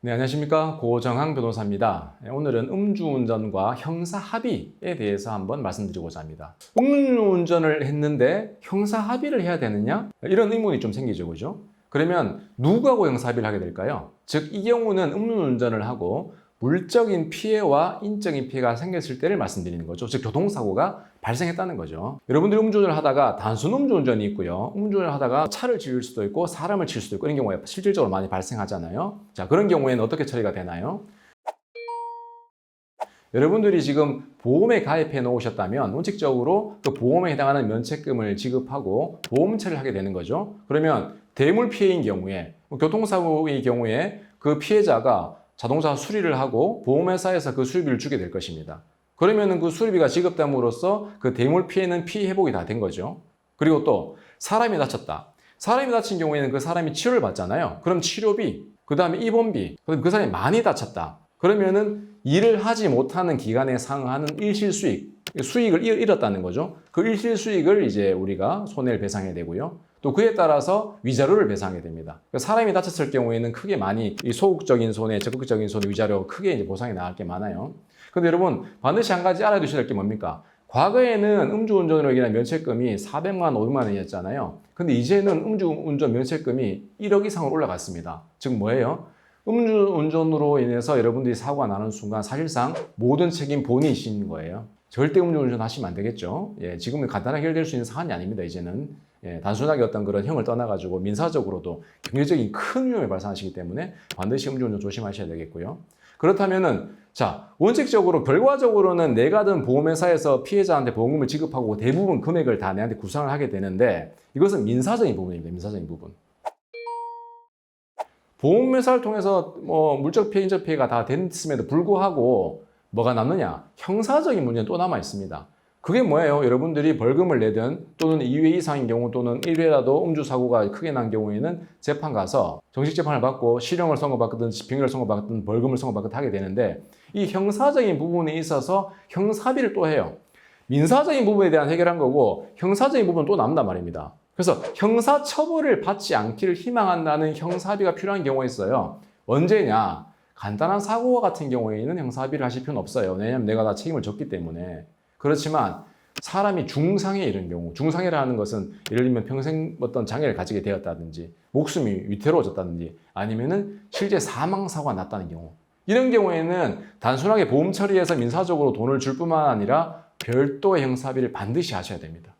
네, 안녕하십니까. 고정항 변호사입니다. 오늘은 음주운전과 형사합의에 대해서 한번 말씀드리고자 합니다. 음주운전을 했는데 형사합의를 해야 되느냐? 이런 의문이 좀 생기죠, 그죠? 그러면 누구하고 형사합의를 하게 될까요? 즉, 이 경우는 음주운전을 하고 물적인 피해와 인적인 피해가 생겼을 때를 말씀드리는 거죠. 즉, 교통사고가 발생했다는 거죠. 여러분들이 음주운전을 하다가 단순 음주운전이 있고요. 음주운전을 하다가 차를 칠 수도 있고 사람을 칠 수도 있고 이런 경우가 실질적으로 많이 발생하잖아요. 자, 그런 경우에는 어떻게 처리가 되나요? 여러분들이 지금 보험에 가입해 놓으셨다면 원칙적으로 그 보험에 해당하는 면책금을 지급하고 보험 처리를 하게 되는 거죠. 그러면 대물 피해인 경우에 교통사고의 경우에 그 피해자가 자동차 수리를 하고 보험회사에서 그 수리비를 주게 될 것입니다. 그러면 그 수리비가 지급됨으로써 그 대물 피해는 피해 회복이 다 된 거죠. 그리고 또 사람이 다쳤다. 사람이 다친 경우에는 그 사람이 치료를 받잖아요. 그럼 치료비, 그 다음에 입원비, 그럼 그 사람이 많이 다쳤다. 그러면은 일을 하지 못하는 기간에 상응하는 일실수익, 수익을 잃었다는 거죠. 그 일실수익을 이제 우리가 손해를 배상해야 되고요. 또 그에 따라서 위자료를 배상하게 됩니다. 사람이 다쳤을 경우에는 크게 많이 소극적인 손해, 적극적인 손해, 위자료 크게 이제 보상이 나갈 게 많아요. 근데 여러분 반드시 한 가지 알아두셔야 될 게 뭡니까? 과거에는 음주운전으로 인한 면책금이 400만 원, 500만 원이었잖아요. 근데 이제는 음주운전 면책금이 1억 이상으로 올라갔습니다. 즉 뭐예요? 음주운전으로 인해서 여러분들이 사고가 나는 순간 사실상 모든 책임 본인이신 거예요. 절대 음주운전 하시면 안 되겠죠. 예, 지금은 간단하게 해결될 수 있는 사안이 아닙니다, 이제는. 예, 단순하게 어떤 그런 형을 떠나가지고 민사적으로도 경제적인 큰 위험이 발생하시기 때문에 반드시 음주운전 조심하셔야 되겠고요. 그렇다면은, 자, 원칙적으로, 결과적으로는 내가 든 보험회사에서 피해자한테 보험금을 지급하고 대부분 금액을 다 내한테 구상을 하게 되는데 이것은 민사적인 부분입니다, 민사적인 부분. 보험회사를 통해서 물적 피해, 인적 피해가 다 됐음에도 불구하고 뭐가 남느냐? 형사적인 문제는 또 남아 있습니다. 그게 뭐예요? 여러분들이 벌금을 내든 또는 2회 이상인 경우 또는 1회라도 음주사고가 크게 난 경우에는 재판 가서 정식 재판을 받고 실형을 선고받든 집행유예를 선고받든 벌금을 선고받든 하게 되는데 이 형사적인 부분에 있어서 형사비를 또 해요. 민사적인 부분에 대한 해결한 거고 형사적인 부분은 또 남단 말입니다. 그래서 형사처벌을 받지 않기를 희망한다는 형사비가 필요한 경우가 있어요. 언제냐? 간단한 사고와 같은 경우에는 형사비를 하실 필요는 없어요. 왜냐하면 내가 다 책임을 졌기 때문에. 그렇지만 사람이 중상에 이른 경우, 중상해라는 것은 예를 들면 평생 어떤 장애를 가지게 되었다든지 목숨이 위태로워졌다든지 아니면은 실제 사망사고가 났다는 경우, 이런 경우에는 단순하게 보험 처리해서 민사적으로 돈을 줄 뿐만 아니라 별도의 형사비를 반드시 하셔야 됩니다.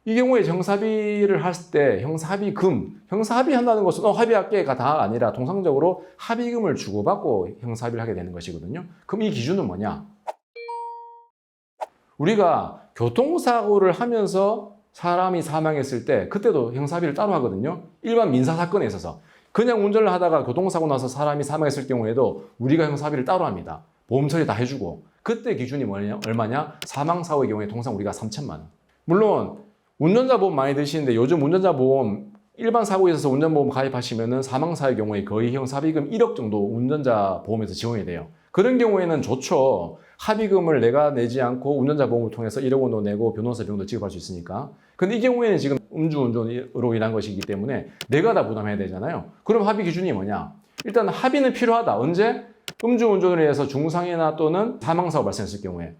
이 경우에 형사비를 할 때 형사합의금, 형사합의 한다는 것은 합의할게가 다 아니라 통상적으로 합의금을 주고받고 형사합의를 하게 되는 것이거든요. 그럼 이 기준은 뭐냐? 우리가 교통사고를 하면서 사람이 사망했을 때 그때도 형사합의를 따로 하거든요. 일반 민사사건에 있어서. 그냥 운전을 하다가 교통사고 나서 사람이 사망했을 경우에도 우리가 형사합의를 따로 합니다. 보험 처리 다 해주고. 그때 기준이 뭐냐? 얼마냐? 사망사고의 경우에 통상 우리가 3천만 원. 물론 운전자 보험 많이 드시는데 요즘 운전자 보험 일반 사고에 있어서 운전보험 가입하시면은 사망사의 경우에 거의 형사합의금 1억 정도 운전자 보험에서 지원이 돼요. 그런 경우에는 좋죠. 합의금을 내가 내지 않고 운전자 보험을 통해서 1억 원도 내고 변호사 비용도 지급할 수 있으니까. 근데 이 경우에는 지금 음주운전으로 인한 것이기 때문에 내가 다 부담해야 되잖아요. 그럼 합의 기준이 뭐냐? 일단 합의는 필요하다. 언제? 음주운전으로 인해서 중상해나 또는 사망사고 발생했을 경우에.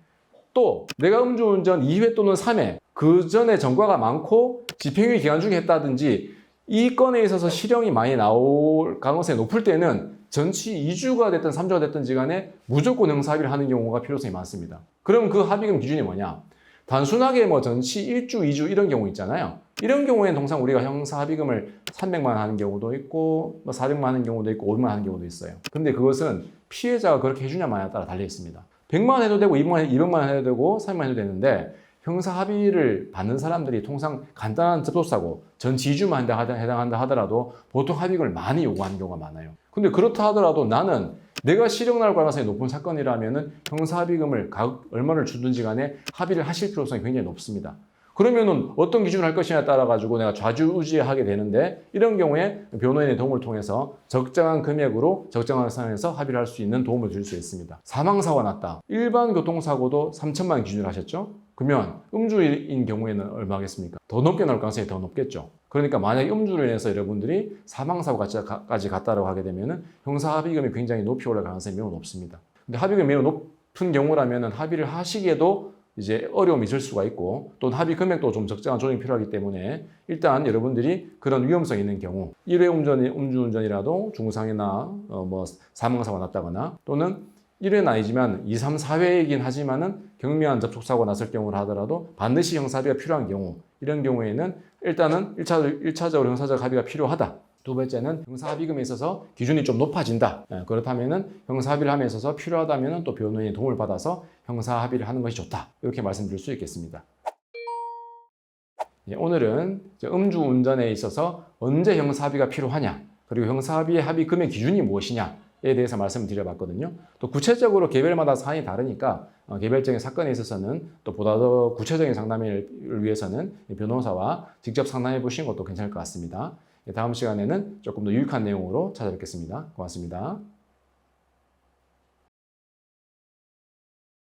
또 내가 음주운전 2회 또는 3회 그 전에 전과가 많고 집행유예 기간 중에 했다든지 이 건에 있어서 실형이 많이 나올 가능성이 높을 때는 전치 2주가 됐든 3주가 됐든지 간에 무조건 형사합의를 하는 경우가 필요성이 많습니다. 그럼 그 합의금 기준이 뭐냐? 단순하게 전치 1주, 2주 이런 경우 있잖아요. 이런 경우에는 통상 우리가 형사합의금을 300만 원 하는 경우도 있고 400만 원 하는 경우도 있고 500만 원 하는 경우도 있어요. 근데 그것은 피해자가 그렇게 해주냐 마냐에 따라 달려 있습니다. 100만 원 해도 되고 200만 원 해도 되고 300만 원 해도 되는데 형사 합의를 받는 사람들이 통상 간단한 접촉사고 전치 2주만 해당한다 하더라도 보통 합의금을 많이 요구하는 경우가 많아요. 근데 그렇다 하더라도 나는 내가 실형 날 가능성이 높은 사건이라면은 형사 합의금을 얼마를 주든지 간에 합의를 하실 필요성이 굉장히 높습니다. 그러면은 어떤 기준을 할 것이냐에 따라 가지고 내가 좌지우지하게 되는데 이런 경우에 변호인의 도움을 통해서 적정한 금액으로 적정한 선에서 합의를 할 수 있는 도움을 줄 수 있습니다. 사망사고가 났다. 일반 교통사고도 3천만 원 기준으로 하셨죠? 그러면 음주인 경우에는 얼마겠습니까? 더 높게 나올 가능성이 더 높겠죠. 그러니까 만약에 음주로 인해서 여러분들이 사망사고까지 갔다라고 하게 되면 형사합의금이 굉장히 높이 올라갈 가능성이 매우 높습니다. 근데 합의금이 매우 높은 경우라면 합의를 하시기에도 이제 어려움이 있을 수가 있고 또 합의 금액도 좀 적정한 조정이 필요하기 때문에 일단 여러분들이 그런 위험성이 있는 경우 1회 음주운전이라도 중상이나 뭐 사망사고가 났다거나 또는 1회는 아니지만 2, 3, 4회이긴 하지만은 경미한 접촉사고 났을 경우를 하더라도 반드시 형사합의가 필요한 경우 이런 경우에는 일단은 1차적으로 형사적 합의가 필요하다. 두 번째는 형사합의금에 있어서 기준이 좀 높아진다. 그렇다면은 형사합의를 함에 있어서 필요하다면은 또 변호인의 도움을 받아서 형사합의를 하는 것이 좋다. 이렇게 말씀드릴 수 있겠습니다. 오늘은 음주운전에 있어서 언제 형사합의가 필요하냐 그리고 형사합의의 합의금의 기준이 무엇이냐에 대해서 말씀을 드려봤거든요. 또 구체적으로 개별마다 사안이 다르니까 개별적인 사건에 있어서는 또 보다 더 구체적인 상담을 위해서는 변호사와 직접 상담해 보시는 것도 괜찮을 것 같습니다. 다음 시간에는 조금 더 유익한 내용으로 찾아뵙겠습니다. 고맙습니다.